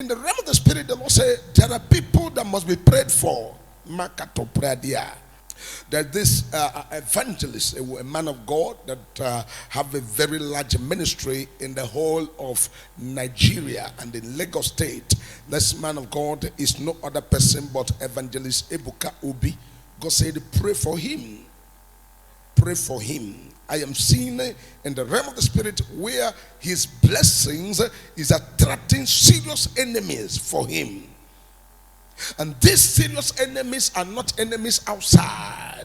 In the realm of the spirit, the Lord said there are people that must be prayed for. Makato pradia. There's this evangelist, a man of God that have a very large ministry in the whole of Nigeria and in Lagos State. This man of God is no other person but evangelist Peter Obi. God said, pray for him. Pray for him. I am seeing in the realm of the spirit where his blessings is attracting serious enemies for him. And these serious enemies are not enemies outside.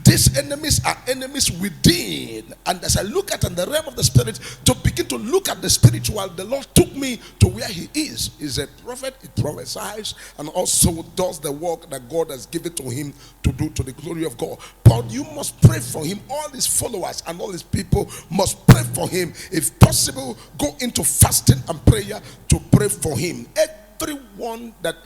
These enemies are enemies within. And as I look at in the realm of the spirit, to begin to look at the spiritual, the Lord took me to where he is. He's a prophet, he prophesies, and also does the work that God has given to him to do to the glory of God. But you must pray for him. All his followers and all his people must pray for him. If possible, go into fasting and prayer to pray for him. Everyone that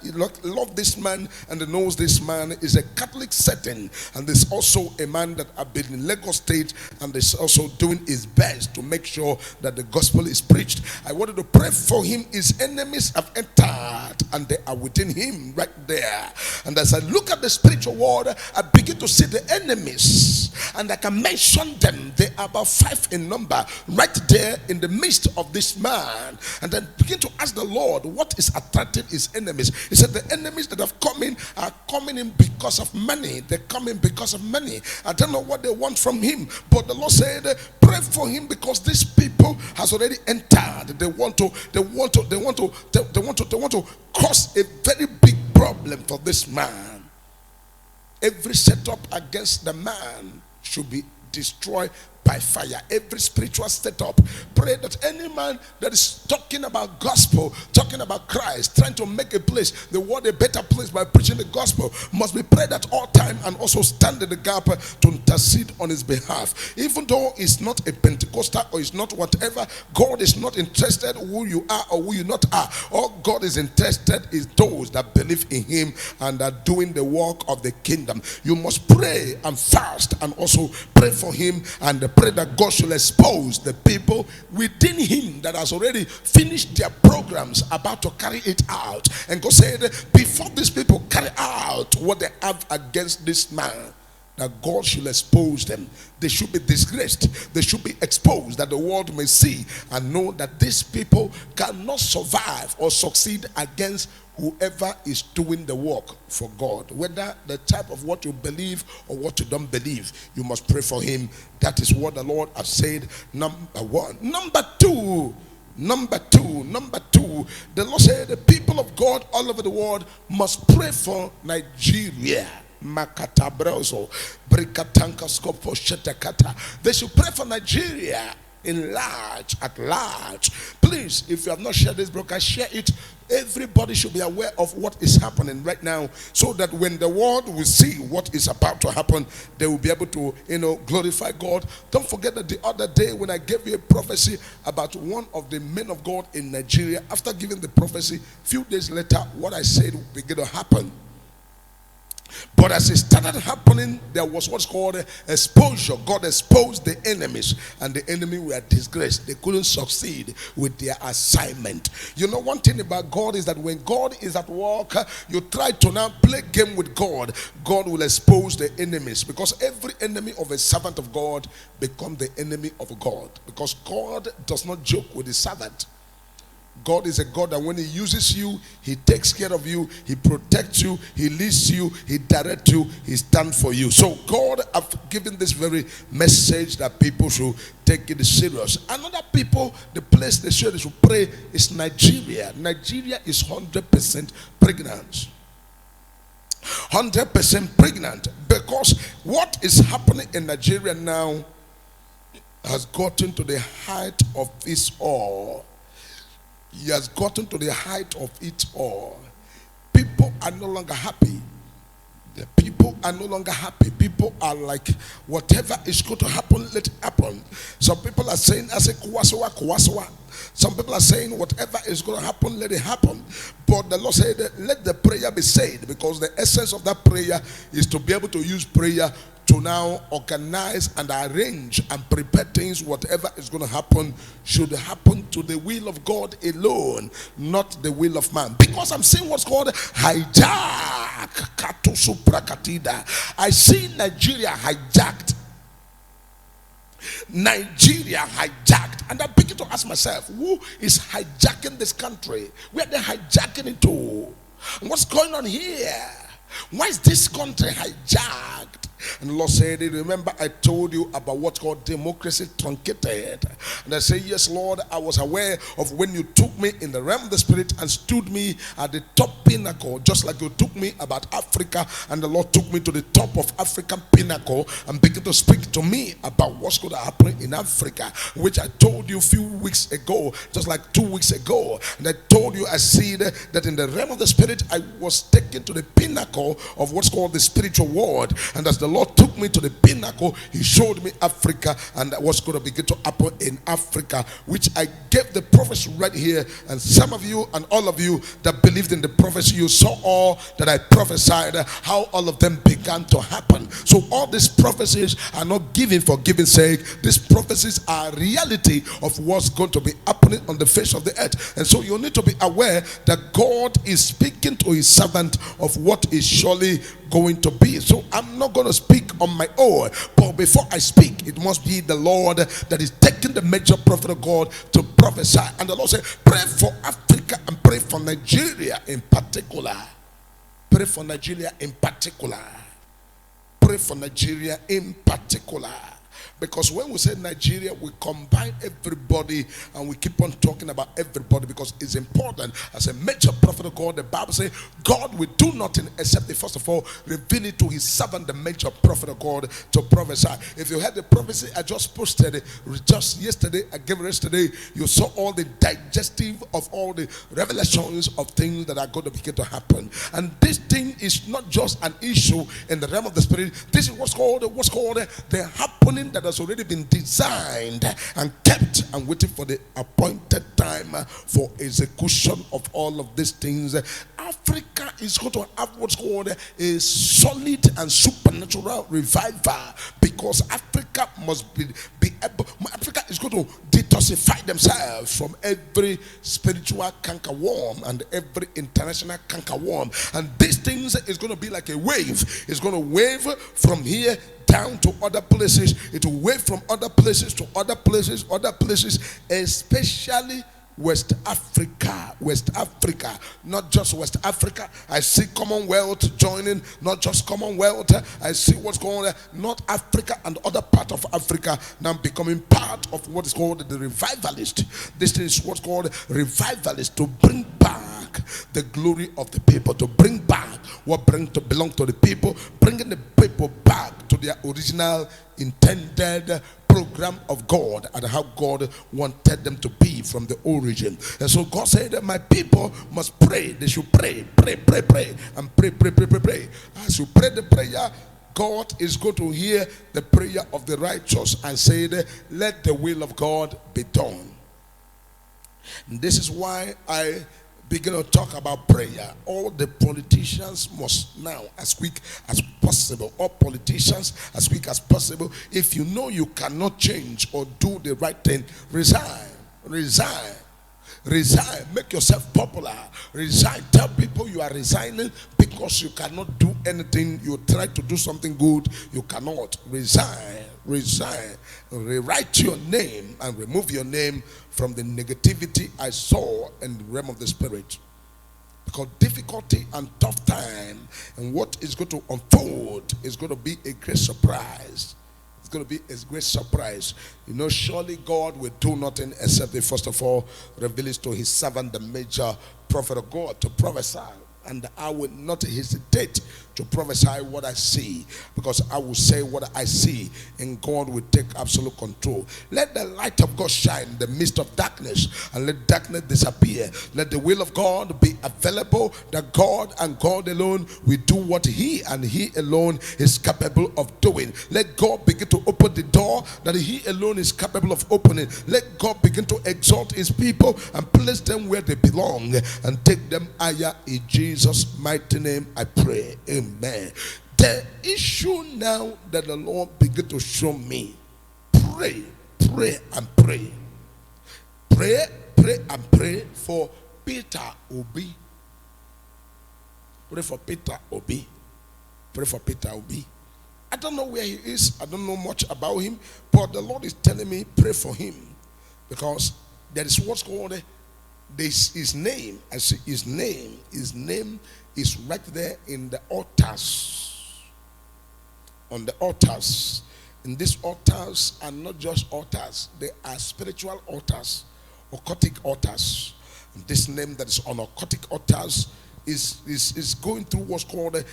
love this man and knows this man is a Catholic setting, and there's also a man that have been in Lagos State and is also doing his best to make sure that the gospel is preached. I wanted to pray for him. His enemies have entered and they are within him right there. And as I look at the spiritual world, I begin to see the enemies, and I can mention them. They are about 5 in number right there in the midst of this man. And then begin to ask the Lord, what is attracting his enemies? He said the enemies that have come in are coming in because of money. They're coming because of money. I don't know what they want from him, but the Lord said pray for him because these people has already entered. They want to cause a very big problem for this man. Every setup against the man should be destroyed by fire. Every spiritual setup, pray that any man that is talking about gospel, talking about Christ, trying to make a place, the world a better place by preaching the gospel, must be prayed at all time and also stand in the gap to intercede on his behalf. Even though it's not a Pentecostal or it's not whatever, God is not interested who you are or who you not are. All God is interested is those that believe in him and are doing the work of the kingdom. You must pray and fast and also pray for him, and pray that God should expose the people within him that has already finished their programs about to carry it out. And God said, before these people carry out what they have against this man, that God should expose them. They should be disgraced. They should be exposed, that the world may see and know that these people cannot survive or succeed against whoever is doing the work for God. Whether the type of what you believe or what you don't believe, you must pray for him. That is what the Lord has said. Number one. Number two, the Lord said the people of God all over the world must pray for Nigeria. They should pray for Nigeria at large. Please, if you have not shared this broadcast, share it. Everybody should be aware of what is happening right now, so that when the world will see what is about to happen, they will be able to, glorify God. Don't forget that the other day when I gave you a prophecy about one of the men of God in Nigeria, after giving the prophecy, a few days later, what I said will begin to happen. But as it started happening, there was what's called exposure. God exposed the enemies, and the enemy were disgraced. They couldn't succeed with their assignment. You know, one thing about God is that when God is at work, you try to now play game with God, God will expose the enemies, because every enemy of a servant of God become the enemy of God, because God does not joke with his servant. God is a God that when he uses you, he takes care of you, he protects you, he leads you, he directs you, he stands for you. So God have given this very message that people should take it serious. Another people, the place they should pray is Nigeria. Nigeria is 100% pregnant. 100% pregnant, because what is happening in Nigeria now has gotten to the height of its all. He has gotten to the height of it all. People are no longer happy. The people are no longer happy. People are like, whatever is going to happen, let it happen. Some people are saying, some people are saying, whatever is going to happen, let it happen. But the Lord said, let the prayer be said, because the essence of that prayer is to be able to use prayer to now organize and arrange and prepare things. Whatever is going to happen should happen to the will of God alone, not the will of man. Because I'm seeing what's called hijack. I see Nigeria hijacked. Nigeria hijacked. And I begin to ask myself, who is hijacking this country? Where are they hijacking it to? And what's going on here? Why is this country hijacked? And the Lord said, remember I told you about what's called democracy truncated. And I say, yes, Lord, I was aware of when you took me in the realm of the spirit and stood me at the top pinnacle, just like you took me about Africa, and the Lord took me to the top of African pinnacle and began to speak to me about what's going to happen in Africa, which I told you a few weeks ago, just like 2 weeks ago. And I told you, I see that in the realm of the spirit, I was taken to the pinnacle of what's called the spiritual world. And as the Lord took me to the pinnacle, he showed me Africa and what's going to begin to happen in Africa, which I gave the prophecy right here. And some of you and all of you that believed in the prophecy, you saw all that I prophesied, how all of them began to happen. So all these prophecies are not given for giving's sake. These prophecies are reality of what's going to be happening on the face of the earth. And so you need to be aware that God is speaking to his servant of what is surely going to be. So I'm not going to speak on my own, but before I speak, it must be the Lord that is taking the major prophet of God to prophesy. And the Lord said, pray for Africa and pray for Nigeria in particular. Pray for Nigeria in particular. Pray for Nigeria in particular. Because when we say Nigeria, we combine everybody and we keep on talking about everybody because it's important. As a major prophet of God, the Bible says God will do nothing except, first of all, reveal it to his servant, the major prophet of God, to prophesy. If you had the prophecy I just posted just yesterday, I gave it yesterday, you saw all the digestive of all the revelations of things that are going to begin to happen. And this thing is not just an issue in the realm of the spirit. This is what's called the happening that has already been designed and kept and waiting for the appointed time for execution of all of these things. Africa is going to have what's called a solid and supernatural revival, because Africa must be able, Africa is going to detoxify themselves from every spiritual cankerworm and every international cankerworm. And these things is going to be like a wave. It's going to wave from here down to other places. It will wave from other places to other places, especially West Africa, not just West Africa. I see Commonwealth joining, not just Commonwealth. I see what's going on, North Africa and other part of Africa now becoming part of what is called the revivalist. This is what's called revivalist, to bring back the glory of the people, to bring back what belong to the people, bringing the people back to their original intended program of God and how God wanted them to be from the origin. And so God said that my people must pray. They should pray, and pray. As you pray the prayer, God is going to hear the prayer of the righteous and say, let the will of God be done. And this is why I begin to talk about prayer. All the politicians must now, as quick as possible, all politicians as quick as possible, if you know you cannot change or do the right thing, resign. Make yourself popular. Resign. Tell people you are resigning because you cannot do anything. You try to do something good, you cannot. Resign. Rewrite your name and remove your name from the negativity I saw in the realm of the spirit. Because difficulty and tough time and what is going to unfold is going to be a great surprise. It's going to be a great surprise. You know, surely God will do nothing except he first of all reveals to his servant, the major prophet of God, to prophesy. And I will not hesitate to prophesy what I see, because I will say what I see, and God will take absolute control. Let the light of God shine in the midst of darkness, and let darkness disappear. Let the will of God be available, that God and God alone will do what he and he alone is capable of doing. Let God begin to open the door that he alone is capable of opening. Let God begin to exalt his people and place them where they belong and take them higher. In Jesus' mighty name I pray. Amen. The issue now that the Lord began to show me, pray, pray and pray. Pray, pray and pray for Peter Obi. Pray for Peter Obi. Pray for Peter Obi. I don't know where he is. I don't know much about him. But the Lord is telling me, pray for him. Because there is what's called his name. I see his name. His name is right there in the altars. On the altars. And these altars are not just altars. They are spiritual altars. Occultic altars. And this name that is on occultic altars is going through what's called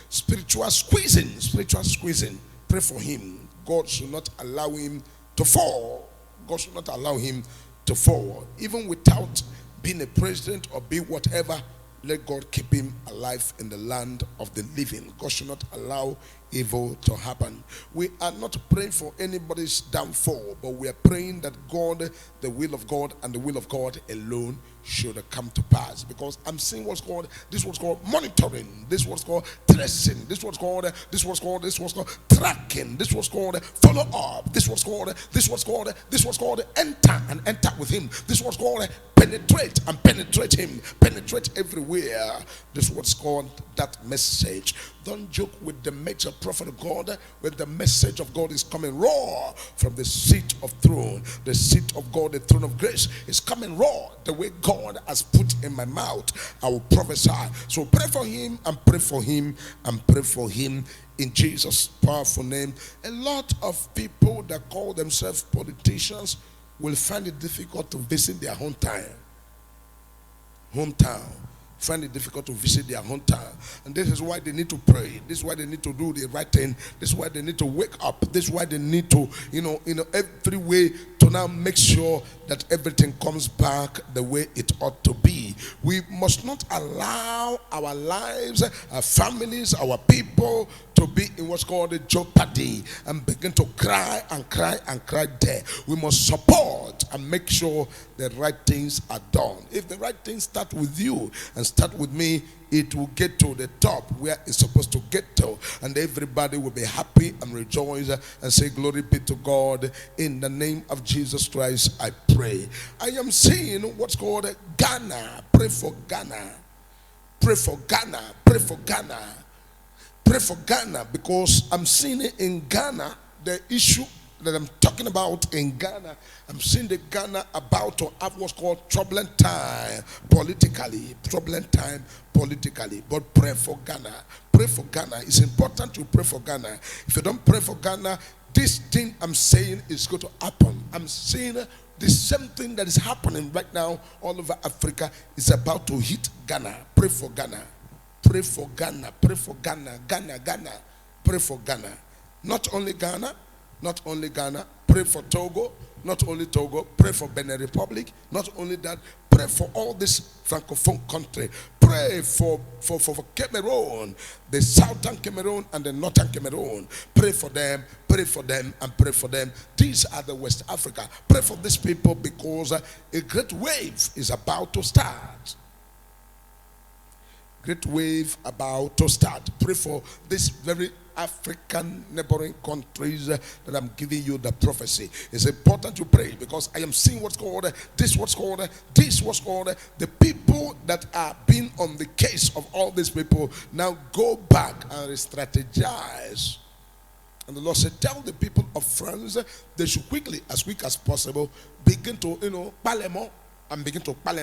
spiritual squeezing. Pray for him. God should not allow him to fall. God should not allow him to fall. Even without being a president or be whatever, let God keep him alive in the land of the living. God should not allow evil to happen. We are not praying for anybody's downfall, but we are praying that God, the will of God and the will of God alone should come to pass. Because I'm seeing what's called monitoring, this was called tracing, this was called tracking, this was called follow up, this was called enter with him, this was called penetrate him, penetrate everywhere. This was called that message. Don't joke with the major prophet of God when the message of God is coming raw from the seat of throne. The seat of God, the throne of grace is coming raw. The way God has put in my mouth, I will prophesy. So pray for him and pray for him and pray for him in Jesus' powerful name. A lot of people that call themselves politicians will find it difficult to visit their hometown. Find it difficult to visit their hometown. And this is why they need to pray. This is why they need to do the right thing. This is why they need to wake up. This is why they need to, every way to now make sure that everything comes back the way it ought to be. We must not allow our lives, our families, our people to be in what's called a jeopardy and begin to cry and cry and cry there. We must support and make sure the right things are done. If the right things start with you and start with me, it will get to the top where it's supposed to get to, and everybody will be happy and rejoice and say glory be to God. In the name of Jesus Christ I pray. I am seeing what's called Ghana. Pray for Ghana. Pray for Ghana. Pray for Ghana. Pray for Ghana, because I'm seeing it in Ghana, the issue that I'm talking about in Ghana. I'm seeing the Ghana about to have what's called turbulent time politically. But pray for Ghana. Pray for Ghana. It's important to pray for Ghana. If you don't pray for Ghana, this thing I'm saying is going to happen. I'm saying the same thing that is happening right now all over Africa is about to hit Ghana. Pray for Ghana. Pray for Ghana. Pray for Ghana. Ghana. Pray for Ghana. Not only Ghana. Pray for Togo. Not only Togo. Pray for Benin Republic. Not only that. Pray for all this francophone country. Pray for Cameroon, the southern Cameroon and the northern Cameroon. Pray for them, and pray for them. These are the West Africa. Pray for these people, because a great wave is about to start. Great wave about to start. Pray for this very African neighboring countries that I'm giving you the prophecy. It's important to pray, because I am seeing what's called the people that are being on the case of all these people now go back and strategize. And the Lord said, tell the people of France they should quickly, as quick as possible, begin to parlement and begin to pack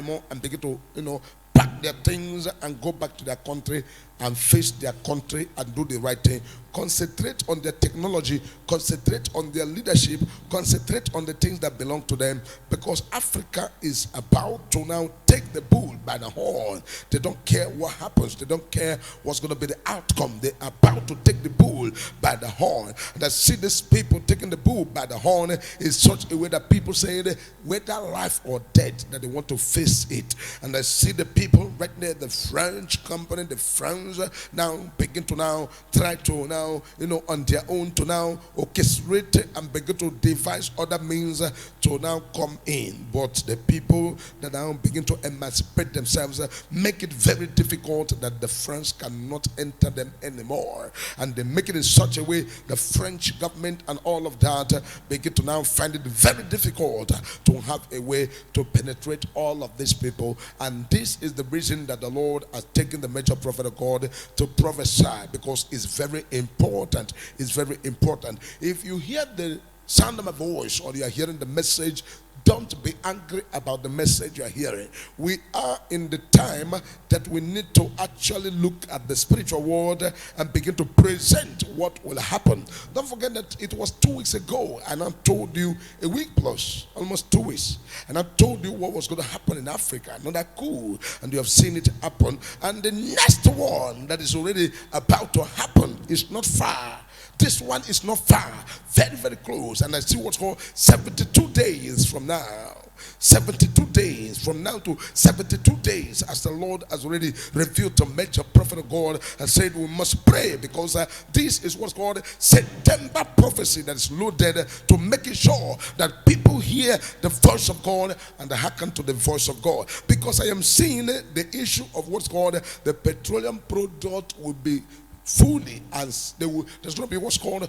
their things and go back to their country and face their country and do the right thing. Concentrate on their technology, concentrate on their leadership, concentrate on the things that belong to them, because Africa is about to now take the bull by the horn. They don't care what happens. They don't care what's going to be the outcome. They're about to take the bull by the horn. And I see these people taking the bull by the horn in such a way that people say that whether life or death, that they want to face it. And I see the people right there, the French company, the France now begin to now try to now now, on their own to now orchestrate and begin to devise other means to now come in. But the people that now begin to emancipate themselves make it very difficult that the French cannot enter them anymore. And they make it in such a way the French government and all of that begin to now find it very difficult to have a way to penetrate all of these people. And this is the reason that the Lord has taken the major prophet of God to prophesy, because it's very important. It's very important. If you hear the sound of my voice or you are hearing the message, don't be angry about the message you are hearing. We are in the time that we need to actually look at the spiritual world and begin to present what will happen. Don't forget that it was 2 weeks ago, and I told you, a week plus, almost 2 weeks, and I told you what was going to happen in Africa. Not that cool, and you have seen it happen. And the next one that is already about to happen is not far. This one is not far, very, very close. And I see what's called 72 days from now. 72 days from now to 72 days, as the Lord has already revealed to major prophet of God and said we must pray, because this is what's called September prophecy that is loaded to making sure that people hear the voice of God and hearken to the voice of God. Because I am seeing the issue of what's called the petroleum product will be fully, as there's going to be what's called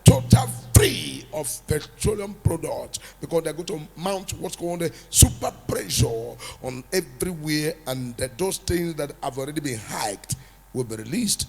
total free of petroleum products, because they're going to mount what's called super pressure on everywhere, and those things that have already been hiked will be released.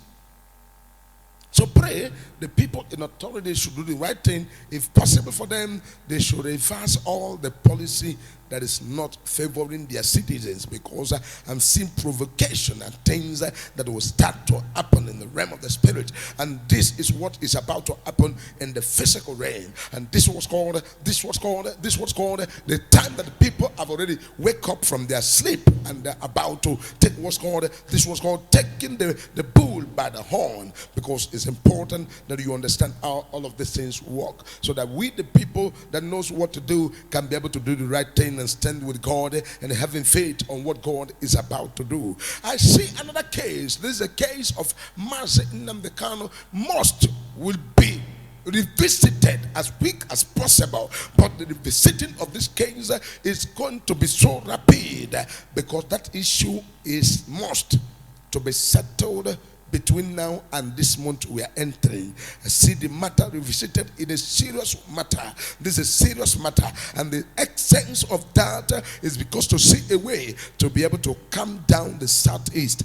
So pray, the people in authority should do the right thing. If possible for them, they should reverse all the policy that is not favoring their citizens, because I'm seeing provocation and things that will start to happen in the realm of the spirit. And this is what is about to happen in the physical realm. And this was called the time that the people have already wake up from their sleep and they're about to take this was called taking the bull by the horn, because it's important that you understand how all of these things work, so that we, the people that knows what to do, can be able to do the right thing and stand with God and having faith on what God is about to do. I see another case. This is a case of Mazi Nnamdi Kanu. Most will be revisited as quick as possible, but the revisiting of this case is going to be so rapid, because that issue is must to be settled between now and this month we are entering. I see the matter revisited in a serious matter. This is a serious matter, and the essence of that is because to see a way to be able to calm down the southeast,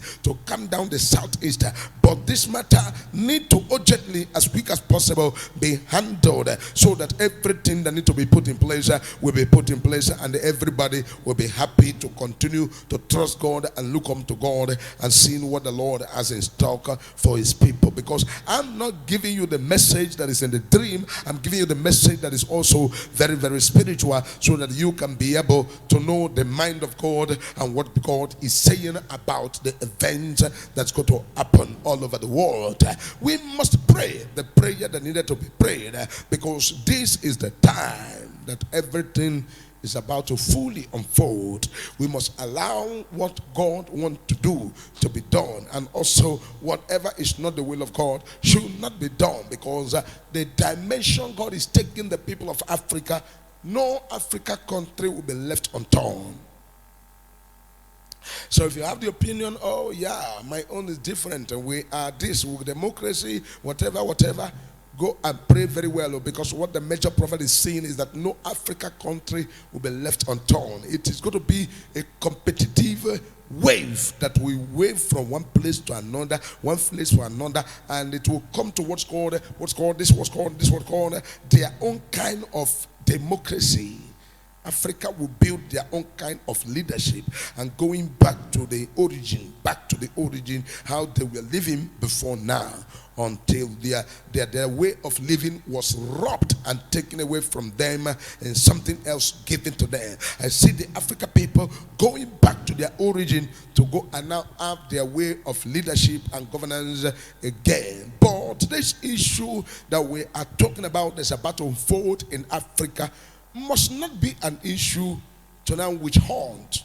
but this matter need to urgently, as quick as possible, be handled, so that everything that need to be put in place will be put in place, and everybody will be happy to continue to trust God and look up to God and seeing what the Lord has in store for his people. Because I'm not giving you the message that is in the dream, I'm giving you the message that is also very, very spiritual, so that you can be able to know the mind of God and what God is saying about the event that's going to happen all over the world. We must pray the prayer that needed to be prayed, because this is the time that everything is about to fully unfold. We must allow what God wants to do to be done, and also whatever is not the will of God should not be done, because the dimension God is taking the people of Africa, no African country will be left unturned. So if you have the opinion, oh yeah, my own is different and we are this, with democracy, whatever, go and pray very well, because what the major prophet is saying is that no African country will be left unturned. It is going to be a competitive wave that we wave from one place to another, and it will come to what's called their own kind of democracy. Africa will build their own kind of leadership, and going back to the origin, how they were living before now, until their way of living was robbed and taken away from them, and something else given to them. I see the African people going back to their origin to go and now have their way of leadership and governance again. But this issue that we are talking about that's about to unfold in Africa must not be an issue to now which haunt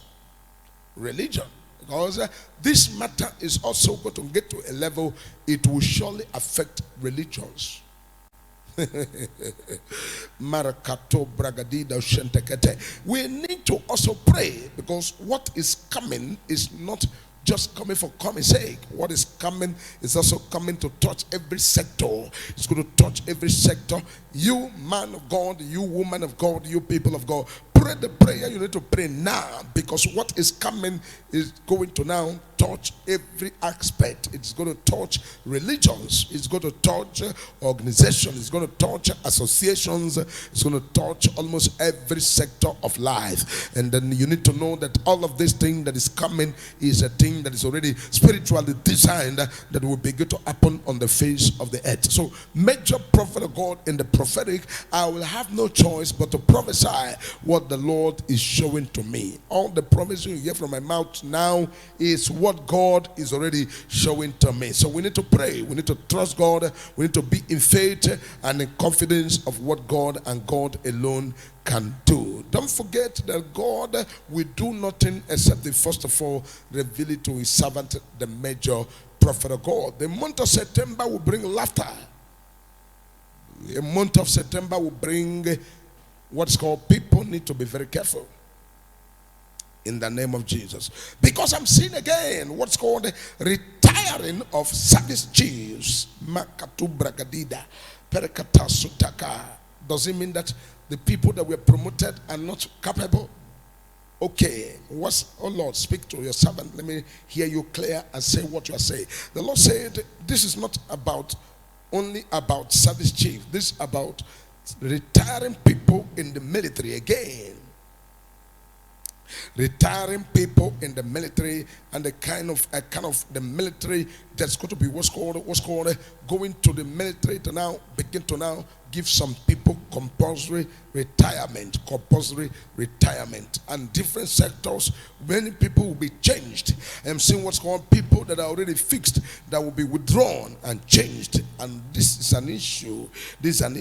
religion. Because this matter is also going to get to a level, it will surely affect religions. Marakato Bragadida Shentekete. We need to also pray, because what is coming is not just coming for coming sake. What is coming is also coming to touch every sector. It's going to touch every sector. You man of God, you woman of God, you people of God, pray the prayer you need to pray now, because what is coming is going to now touch every aspect. It's going to touch religions. It's going to touch organizations. It's going to touch associations. It's going to touch almost every sector of life. And then you need to know that all of this thing that is coming is a thing that is already spiritually designed, that will begin to happen on the face of the earth. So, major prophet of God in the prophetic, I will have no choice but to prophesy what the Lord is showing to me. All the promises you hear from my mouth now is what God is already showing to me. So we need to pray. We need to trust God. We need to be in faith and in confidence of what God and God alone can do. Don't forget that God will do nothing except the first of all reveal it to his servant, the major prophet of God. The month of September will bring laughter. The month of September will bring what's called, people need to be very careful. In the name of Jesus. Because I'm seeing again what's called retiring of service chiefs. Makatu Bragadida. Perekata Sutaka. Does it mean that the people that were promoted are not capable? Okay. Oh Lord, speak to your servant. Let me hear you clear and say what you are saying. The Lord said this is not about only about service chief. This is about retiring people in the military again. Retiring people in the military, and a kind of the military that's going to be what's called going to the military to now begin to now give some people compulsory retirement, and different sectors. Many people will be changed. I'm seeing what's called people that are already fixed that will be withdrawn and changed, and this is an issue. This is an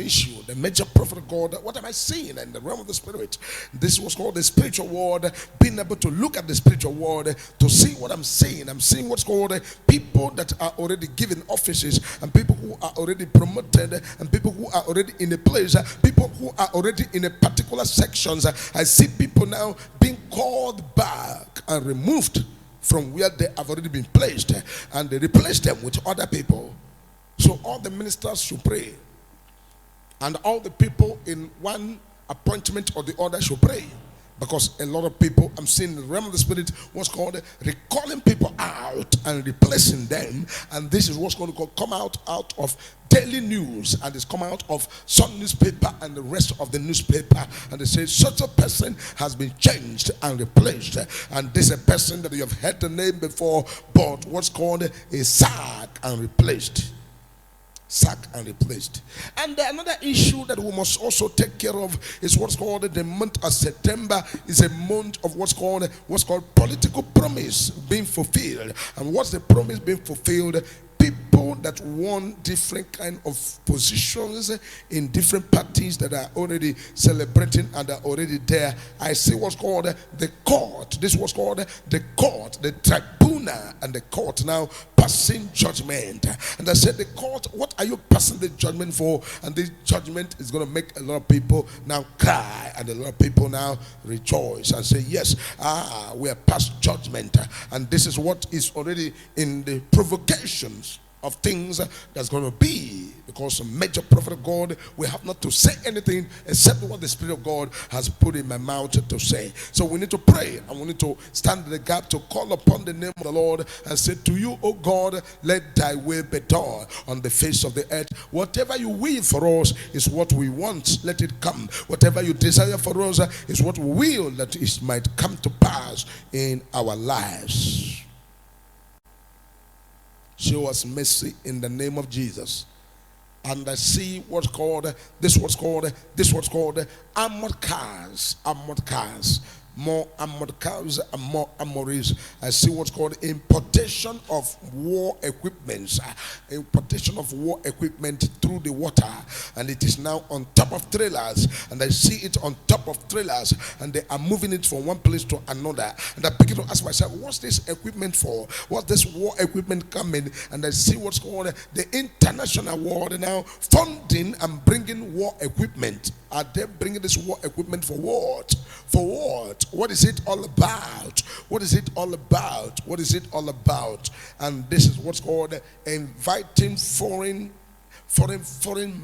issue. The major prophet of God. What am I seeing in the realm of the spirit? This was called the spiritual world. Being able to look at the spiritual world to see what I'm seeing. I'm seeing what's called people that are already given offices, and people who are already promoted, and people who are already in a place, people who are already in a particular sections. I see people now being called back and removed from where they have already been placed, and they replace them with other people. So all the ministers should pray, and all the people in one appointment or the other should pray. Because a lot of people, I'm seeing the realm of the spirit, what's called recalling people out and replacing them. And this is what's going to come out of daily news, and it's come out of some newspaper and the rest of the newspaper. And they say such a person has been changed and replaced. And this is a person that you have heard the name before, but what's called a sack and replaced. Sacked and replaced. And another issue that we must also take care of is what's called the month of September is a month of what's called political promise being fulfilled. And what's the promise being fulfilled? People that want different kind of positions in different parties that are already celebrating and are already there. I see what's called the court. This was called the court, the tribunal, and the court now passing judgment. And I said, the court, what are you passing the judgment for? And this judgment is going to make a lot of people now cry, and a lot of people now rejoice and say, yes, we are past judgment. And this is what is already in the provocations of things that's going to be, because a major prophet of God, we have not to say anything except what the Spirit of God has put in my mouth to say. So we need to pray, and we need to stand in the gap to call upon the name of the Lord and say to you, oh God, let thy will be done on the face of the earth. Whatever you will for us is what we want, let it come. Whatever you desire for us is what we will, that it might come to pass in our lives. Show us mercy in the name of Jesus. And I see what's called armored cars. more armored cars and more armories. I see what's called importation of war equipment, importation of war equipment through the water, and it is now on top of trailers, and I see it on top of trailers, and they are moving it from one place to another. And I begin to ask myself, what's this equipment for? What's this war equipment coming? And I see what's called the international world now funding and bringing war equipment. Are they bringing this war equipment for what? For what? What is it all about? What is it all about? What is it all about? And this is what's called inviting foreign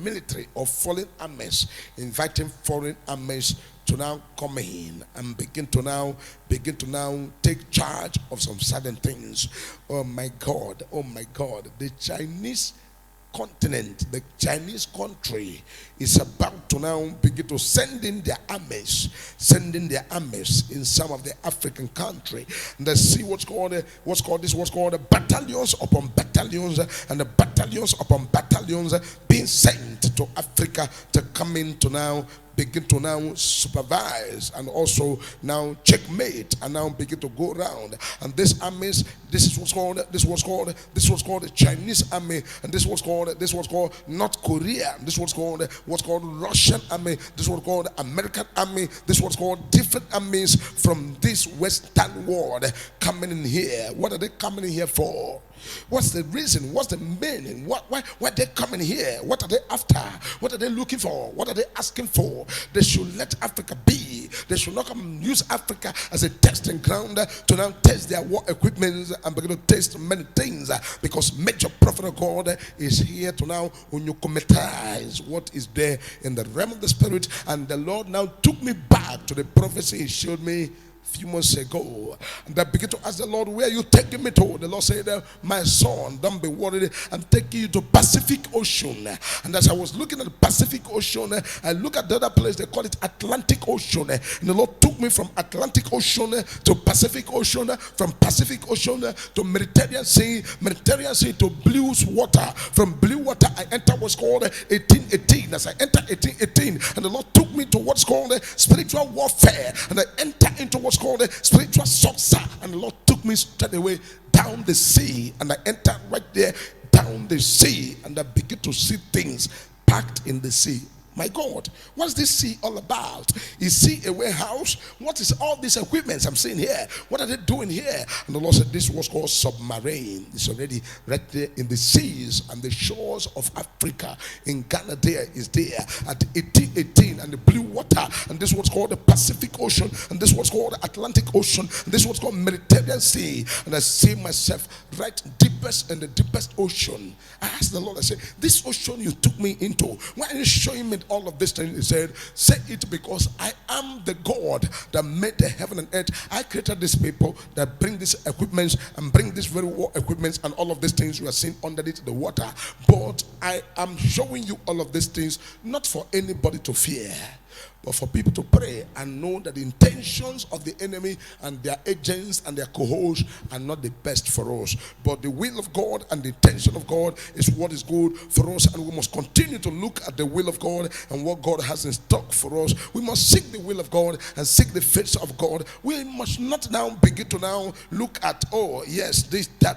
military or foreign armies, inviting foreign armies to now come in and begin to now take charge of some certain things. Oh my God, the Chinese continent, the Chinese country is about to now begin to send in their armies in some of the African country. And they see what's called battalions upon battalions, and the battalions upon battalions being sent to Africa to come in to now begin to now supervise and also now checkmate and now begin to go around. And this armies, this was called the Chinese army, and this was called North Korea, this was called Russian army, this was called American army, this was called different armies from this Western world coming in here. What are they coming in here for? What's the reason? What's the meaning? Why are they coming here? What are they after? What are they looking for? What are they asking for? They should let Africa be. They should not come and use Africa as a testing ground to now test their war equipment and begin to test many things, because major prophet of God is here to now unyukometize what is there in the realm of the spirit. And the Lord now took me back to the prophecy He showed me few months ago, and I began to ask the Lord, where are you taking me to? The Lord said, my son, don't be worried, I'm taking you to Pacific Ocean. And as I was looking at the Pacific Ocean, I look at the other place, they call it Atlantic Ocean, and the Lord took me from Atlantic Ocean to Pacific Ocean, from Pacific Ocean to Mediterranean Sea to blue water. From blue water I enter what's called 1818. As I enter 1818, and the Lord took me to what's called spiritual warfare, and I enter into what's called spiritual saucer, and the Lord took me straight away down the sea, and I entered right there down the sea, and I begin to see things packed in the sea. My God, what's this sea all about? Is sea a warehouse? What is all these equipments I'm seeing here? What are they doing here? And the Lord said this was called submarine. It's already right there in the seas and the shores of Africa. In Ghana there is there at 1818, and the blue water, and this was called the Pacific Ocean, and this was called the Atlantic Ocean, and this was called Mediterranean Sea. And I see myself right deepest in the deepest ocean. I asked the Lord, I said, this ocean you took me into, why are you showing me all of this thing? He said, say it because I am the God that made the heaven and earth. I created these people that bring these equipments and bring these very war equipments and all of these things you are seeing underneath the water. But I am showing you all of these things not for anybody to fear, but for people to pray and know that the intentions of the enemy and their agents and their cohorts are not the best for us. But the will of God and the intention of God is what is good for us, and we must continue to look at the will of God and what God has in stock for us. We must seek the will of God and seek the face of God. We must not now begin to now look at, oh yes, this, that.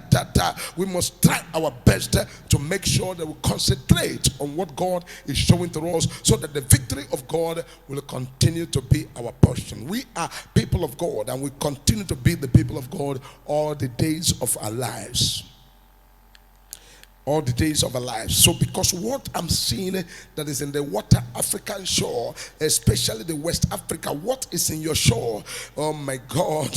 We must try our best to make sure that we concentrate on what God is showing to us, so that the victory of God will continue to be our portion. We are people of God, and we continue to be the people of God all the days of our lives. All the days of our lives. So because what I'm seeing that is in the water African shore, especially the West Africa, what is in your shore, oh my God,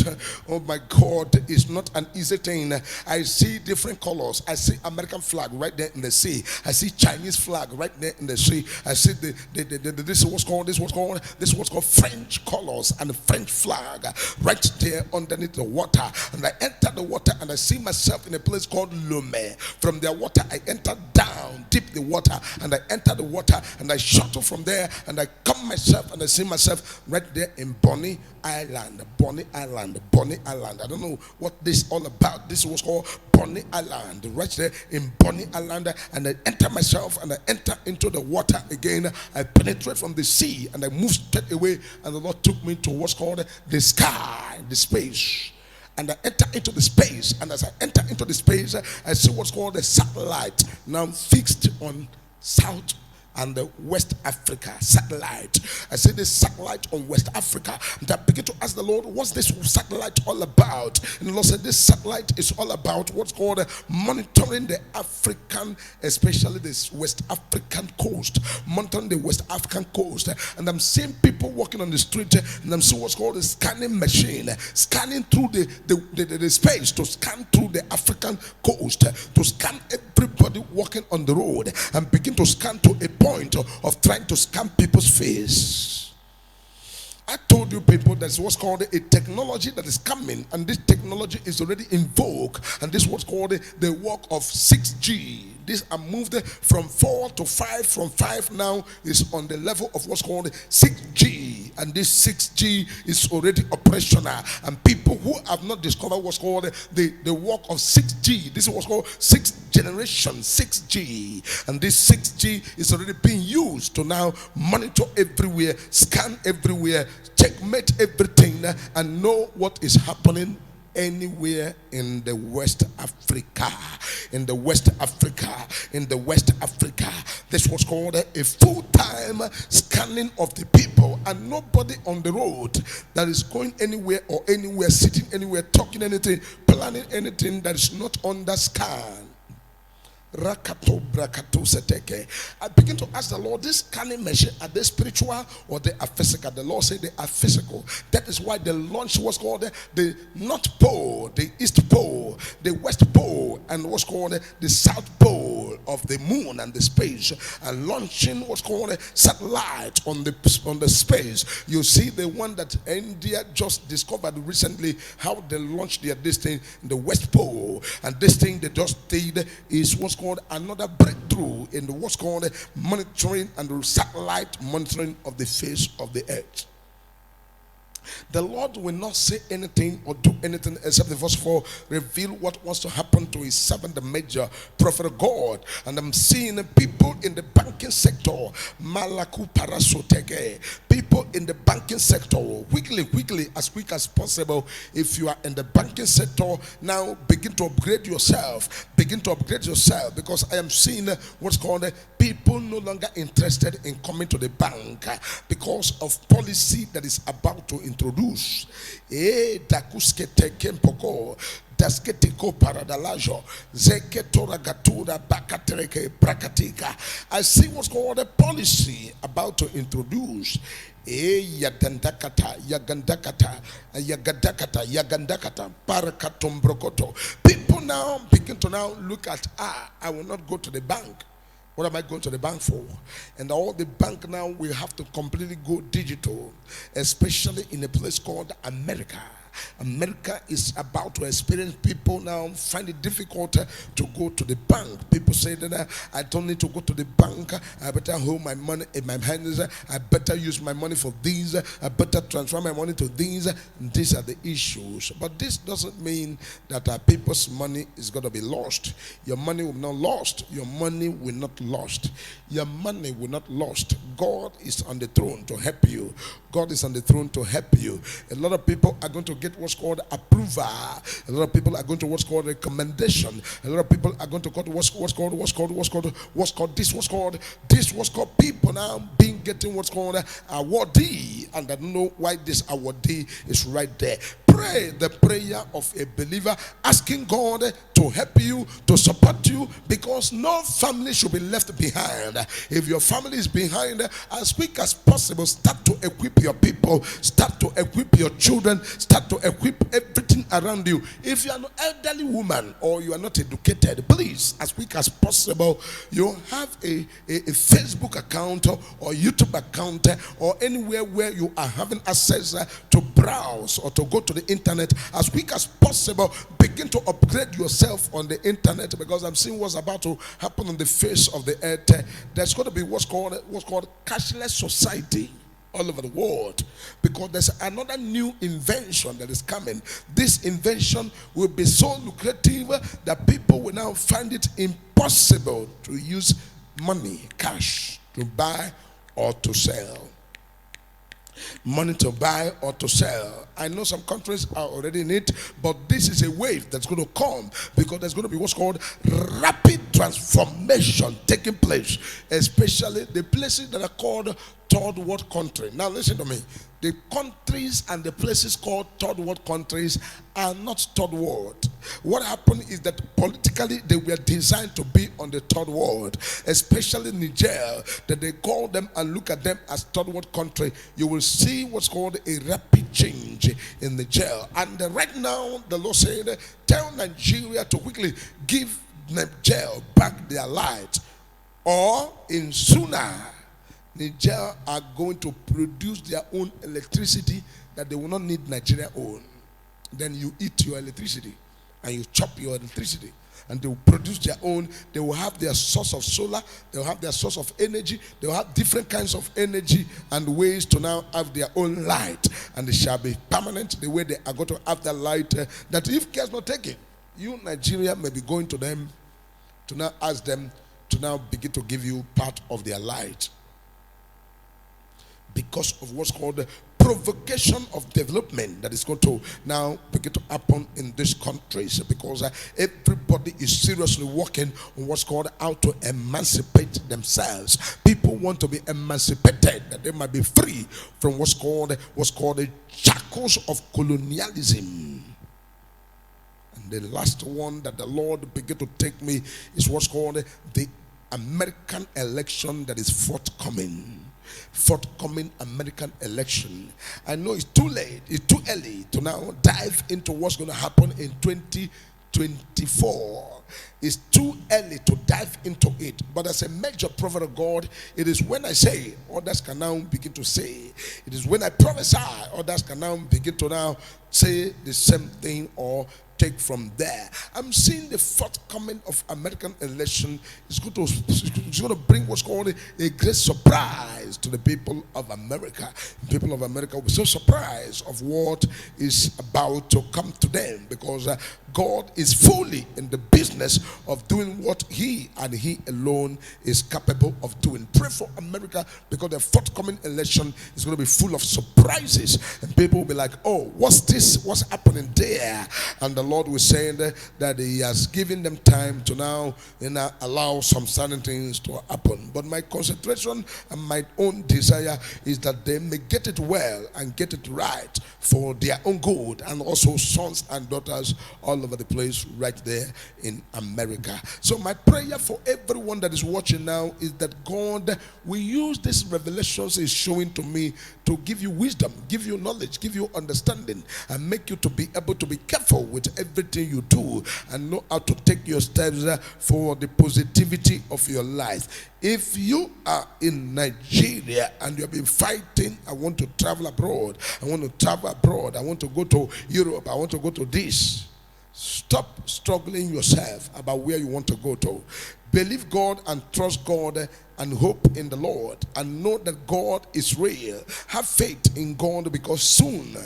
is not an easy thing. I see different colors. I see American flag right there in the sea. I see Chinese flag right there in the sea. I see this was called French colors and the French flag right there underneath the water. And I enter the water and I see myself in a place called Lomé. From their water enter down deep the water, and I enter the water, and I shuttle from there, and I come myself, and I see myself right there in Bonny Island. Bonny Island. Bonny Island. I don't know what this all about. This was called Bonny Island. Right there in Bonny Island, and I enter myself, and I enter into the water again. I penetrate from the sea, and I move straight away, and the Lord took me to what's called the sky, the space. And I enter into the space, and as I enter into the space, I see what's called the satellite now fixed on South and the West Africa satellite. I see this satellite on West Africa, and I begin to ask the Lord, what's this satellite all about? And the Lord said, this satellite is all about what's called monitoring the African, especially this West African coast, monitoring the West African coast. And I'm seeing people walking on the street, and I'm seeing what's called a scanning machine, scanning through the space, to scan through the African coast, to scan everybody walking on the road, and begin to scan to a point of trying to scan people's face. I told you people there's what's called a technology that is coming, and this technology is already in vogue, and this is what's called the work of 6G. This are moved from 4 to 5, from 5 now is on the level of what's called 6G, and this 6G is already operational, and people who have not discovered what's called the work of 6G, this is what's called 6th generation 6G, and this 6G is already being used to now monitor everywhere, scan everywhere, checkmate everything, and know what is happening anywhere in the West Africa. In the West Africa. In the West Africa. This was called a full-time scanning of the people, and nobody on the road that is going anywhere or anywhere, sitting anywhere, talking anything, planning anything that is not under scan. I begin to ask the Lord, this scanning machine, are they spiritual or they are physical? The Lord said they are physical. That is why the launch was called the North Pole, the East Pole, the West Pole, and what's called the South Pole of the moon and the space. And launching what's called a satellite on the space. You see the one that India just discovered recently, how they launched this thing in the West Pole, and this thing they just did is what's called another breakthrough in the what's called monitoring and the satellite monitoring of the face of the earth. The Lord will not say anything or do anything except the verse 4 reveal what wants to happen to his servant, the major prophet of God. And I'm seeing people in the banking sector, Malaku Parasotege, people in the banking sector, quickly, as quick as possible. If you are in the banking sector now, begin to upgrade yourself. Begin to upgrade yourself, because I am seeing what's called people no longer interested in coming to the bank because of policy that is about to introduce. Dasketiko paradalajo zeketora gatura bakatereke brakatika. I see what's called a policy about to introduce. Yagandakata parakatom. People now begin to now look at, I will not go to the bank. What am I going to the bank for? And all the bank now will have to completely go digital, especially in a place called America. America is about to experience, people now find it difficult to go to the bank. People say that I don't need to go to the bank. I better hold my money in my hands. I better use my money for these. I better transfer my money to these. And these are the issues. But this doesn't mean that people's money is going to be lost. Your money will not lost. Your money will not lost. Your money will not lost. God is on the throne to help you. God is on the throne to help you. A lot of people are going to get what's called approval. A lot of people are going to what's called recommendation. A lot of people are going to get what's called people now getting what's called awardee, and I don't know why this awardee is right there. Pray the prayer of a believer, asking God to help you, to support you, because no family should be left behind. If your family is behind, as quick as possible, start to equip your people, start to equip your children, start to equip everything around you. If you are an elderly woman or you are not educated, please, as quick as possible, you have a Facebook account or YouTube account or anywhere where you are having access to browse or to go to the internet. As quick as possible, begin begin to upgrade yourself on the internet, because I'm seeing what's about to happen on the face of the earth. There's going to be what's called cashless society all over the world, because there's another new invention that is coming. This invention will be so lucrative that people will now find it impossible to use money, cash, to buy or to sell. Money to buy or to sell. I know some countries are already in it, but this is a wave that's going to come, because there's going to be what's called rapid transformation taking place, especially the places that are called third world country. Now listen to me. The countries and the places called third world countries are not third world. What happened is that politically they were designed to be on the third world, especially Niger, that they call them and look at them as third world country. You will see what's called a rapid change in Niger. And right now the Lord said, tell Nigeria to quickly give Niger back their light, or in sooner Niger are going to produce their own electricity that they will not need Nigeria own. Then you eat your electricity and you chop your electricity, and they will produce their own. They will have their source of solar, they will have their source of energy, they will have different kinds of energy and ways to now have their own light, and it shall be permanent the way they are going to have that light, that if care is not taken, you Nigeria may be going to them to now ask them to now begin to give you part of their light, because of what's called the provocation of development that is going to now begin to happen in these countries, because everybody is seriously working on what's called how to emancipate themselves. People want to be emancipated, that they might be free from what's called the shackles of colonialism. And the last one that the Lord began to take me is what's called the American election that is forthcoming American election. I know it's too late, it's too early to now dive into what's going to happen in 2024. It's too early to dive into it, but as a major prophet of God, it is when I say, others can now begin to say. It is when I prophesy, others can now begin to now say the same thing or take from there. I'm seeing the forthcoming of American election is going to bring what's called a great surprise to the people of America. People of America will be so surprised of what is about to come to them, because God is fully in the business of doing what He and He alone is capable of doing. Pray for America, because the forthcoming election is going to be full of surprises, and people will be like, oh, what's this? What's happening there? And the Lord was saying that He has given them time to now allow some certain things to happen. But my concentration and my own desire is that they may get it well and get it right for their own good, and also sons and daughters all over the place right there in America. So my prayer for everyone that is watching now is that God will use these revelations He's showing to me to give you wisdom, give you knowledge, give you understanding, and make you to be able to be careful with everything you do, and know how to take your steps for the positivity of your life. If you are in Nigeria and you have been fighting, I want to travel abroad, I want to travel abroad, I want to go to Europe, I want to go to this. Stop struggling yourself about where you want to go to. Believe God and trust God and hope in the Lord, and know that God is real. Have faith in God, because soon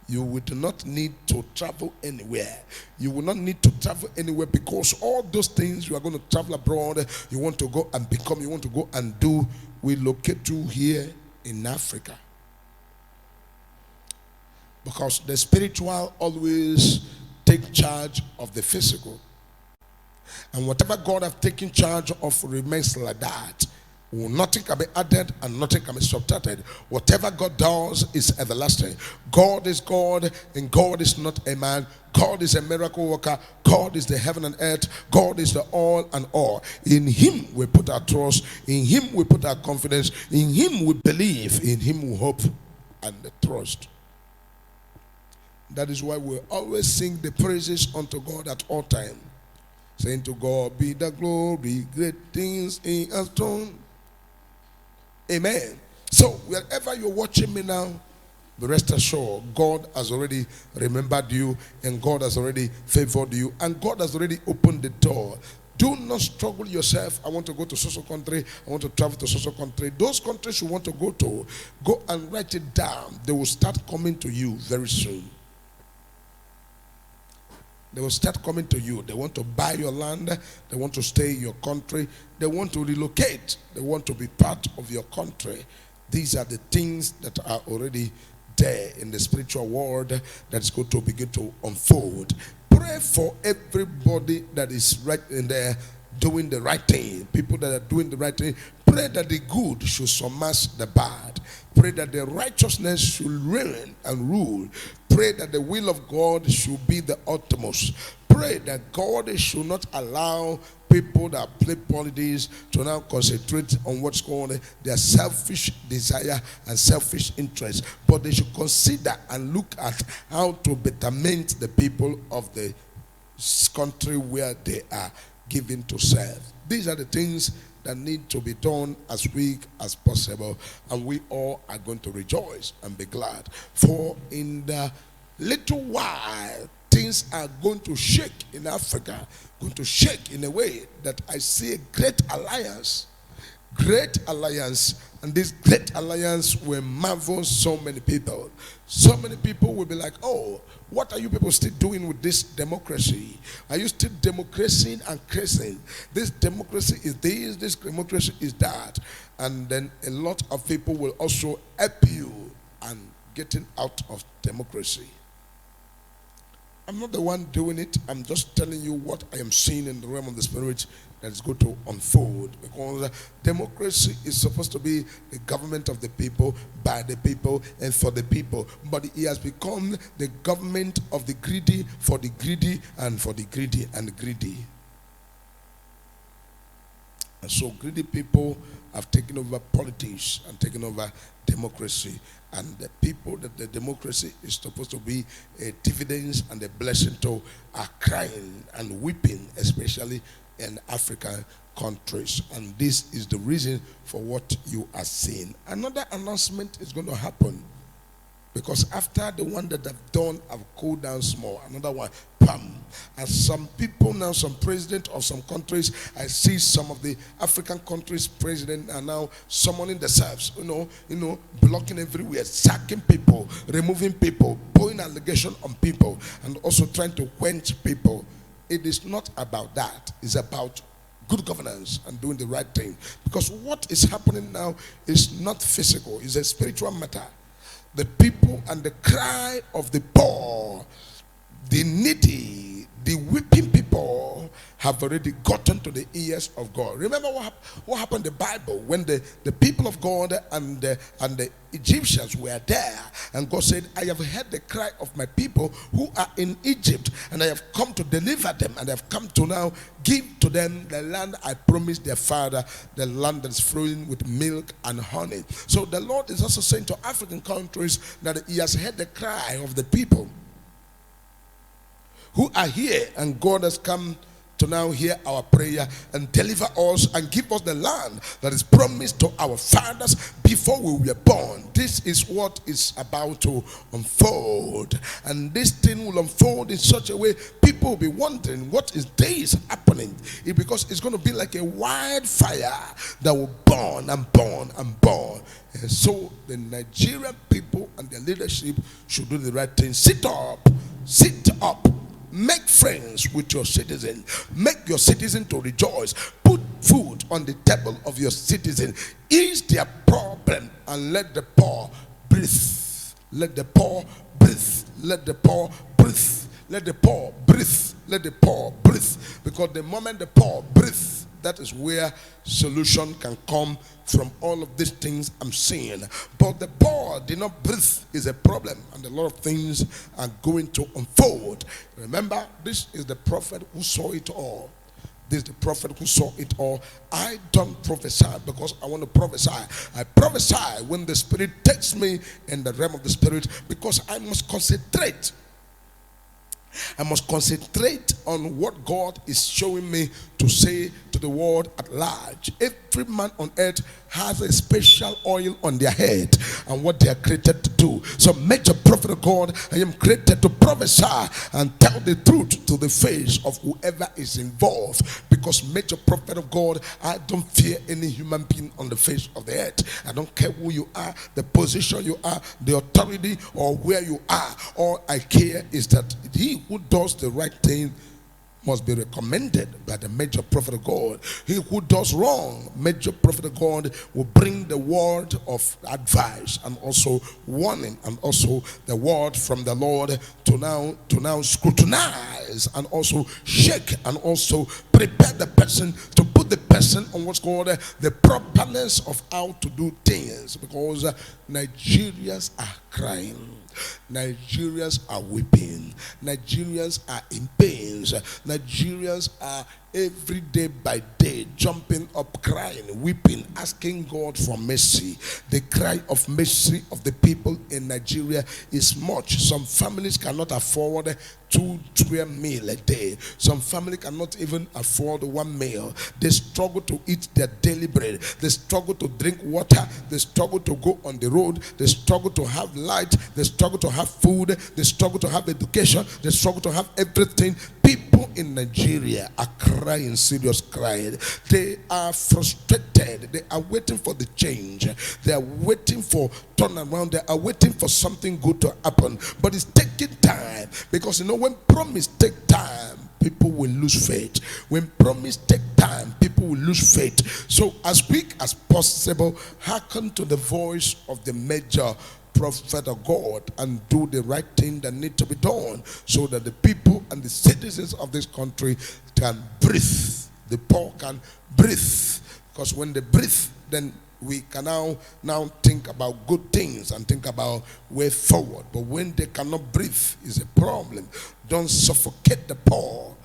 you will not need to travel anywhere. You will not need to travel anywhere, because all those things you are going to travel abroad, you want to go and become, you want to go and do, will locate you here in Africa. Because the spiritual always take charge of the physical. And whatever God has taken charge of remains like that. Nothing can be added and nothing can be subtracted. Whatever God does is everlasting. God is God, and God is not a man. God is a miracle worker. God is the heaven and earth. God is the all and all. In Him we put our trust. In Him we put our confidence. In Him we believe. In Him we hope and trust. That is why we always sing the praises unto God at all times, saying, to God be the glory, great things He has done. Amen. So wherever you're watching me now, But rest assured, God has already remembered you, and God has already favored you, and God has already opened the door. Do not struggle yourself. I want to go to social country. I want to travel to social country. Those countries you want to go to, go and write it down. They will start coming to you very soon. They will start coming to you. They want to buy your land. They want to stay in your country. They want to relocate. They want to be part of your country. These are the things that are already there in the spiritual world that is going to begin to unfold. Pray for everybody that is right in there doing the right thing. People that are doing the right thing. Pray that the good should surpass the bad. Pray that the righteousness should reign and rule. Pray that the will of God should be the utmost. Pray that God should not allow people that play politics to now concentrate on what's going on, their selfish desire and selfish interest. But they should consider and look at how to betterment the people of the country where they are given to serve. These are the things that need to be done as quick as possible, and we all are going to rejoice and be glad. For in the little while, things are going to shake in Africa, going to shake in a way that I see a great alliance. Great alliance, and this great alliance will marvel so many people. So many people will be like, oh, what are you people still doing with this democracy? Are you still democracy and crazing? This democracy is this democracy is that. And then a lot of people will also help you and getting out of democracy. I'm not the one doing it. I'm just telling you what I am seeing in the realm of the spirit that is going to unfold. Because democracy is supposed to be the government of the people, by the people, and for the people. But it has become the government of the greedy, for the greedy, and for the greedy, and the greedy. And so greedy people have taken over politics and taken over democracy. And the people that the democracy is supposed to be a dividends and a blessing to are crying and weeping, especially in African countries. And this is the reason for what you are seeing. Another announcement is going to happen, because after the one that I've done, I've cooled down small. Another one, pam. And some people now, some president of some countries, I see some of the African countries' president are now summoning themselves, blocking everywhere, sacking people, removing people, pouring allegation on people, and also trying to quench people. It is not about that. It's about good governance and doing the right thing. Because what is happening now is not physical, it's a spiritual matter. The people and the cry of the poor, the needy, the weeping people have already gotten to the ears of God. Remember what happened in the Bible when the people of God and the Egyptians were there, and God said, I have heard the cry of my people who are in Egypt, and I have come to deliver them, and I have come to now give to them the land I promised their father, the land that's flowing with milk and honey. So the Lord is also saying to African countries that he has heard the cry of the people who are here, and God has come to now hear our prayer and deliver us and give us the land that is promised to our fathers before we were born. This is what is about to unfold, and this thing will unfold in such a way people will be wondering what is this happening. Because it's going to be like a wildfire that will burn and burn and burn. And so the Nigerian people and their leadership should do the right thing. Sit up. Make friends with your citizen. Make your citizen to rejoice. Put food on the table of your citizen. Ease their problem and let the poor breathe. Let the poor breathe. Let the poor breathe. Let the poor breathe. Let the poor breathe. Because the moment the poor breathe, that is where solution can come from all of these things I'm seeing. But the poor did not breathe is a problem, and a lot of things are going to unfold. Remember, this is the prophet who saw it all. This is the prophet who saw it all. I don't prophesy because I want to prophesy. I prophesy when the Spirit takes me in the realm of the Spirit, because I must concentrate. I must concentrate on what God is showing me to say to the world at large. Every man on earth has a special oil on their head and what they are created to do. So, major prophet of God, I am created to prophesy and tell the truth to the face of whoever is involved. Because major prophet of God, I don't fear any human being on the face of the earth. I don't care who you are, the position you are, the authority, or where you are. All I care is that he who does the right thing must be recommended by the major prophet of God. He who does wrong, major prophet of God, will bring the word of advice and also warning and also the word from the Lord to now scrutinize and also shake and also prepare the person, to put the person on what's called the properness of how to do things. Because Nigerians are crying, Nigerians are weeping, Nigerians are in pains, Nigerians are every day by day jumping up, crying, weeping, asking God for mercy. The cry of mercy of the people in Nigeria is much. Some families cannot afford 2-3 meals a day. Some family cannot even afford one meal. They struggle to eat their daily bread. They struggle to drink water. They struggle to go on the road. They struggle to have light. They struggle to have food. They struggle to have education. They struggle to have everything. People in Nigeria are crying, serious crying. They are frustrated. They are waiting for the change. They are waiting for turnaround. They are waiting for something good to happen. But it's taking time, because when promise take time, people will lose faith. When promise take time, people will lose faith. So as quick as possible, hearken to the voice of the major prophet of God and do the right thing that need to be done, so that the people and the citizens of this country can breathe. The poor can breathe, because when they breathe, then we can now think about good things and think about way forward. But when they cannot breathe, is a problem. Don't suffocate the poor.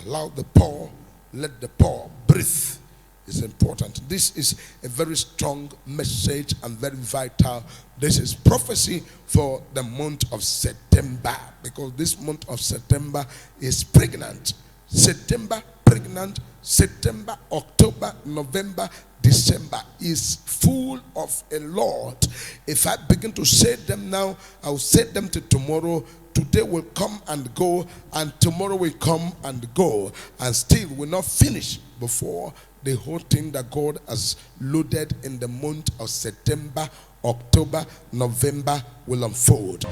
Allow the poor, let the poor breathe. Is important. This is a very strong message and very vital. This is prophecy for the month of September, because this month of September is pregnant. September pregnant. September, October, November, December is full of a lot. If I begin to say them now, I'll say them to tomorrow. Today will come and go, and tomorrow will come and go, and still will not finish before the whole thing that God has loaded in the month of September, October, November will unfold.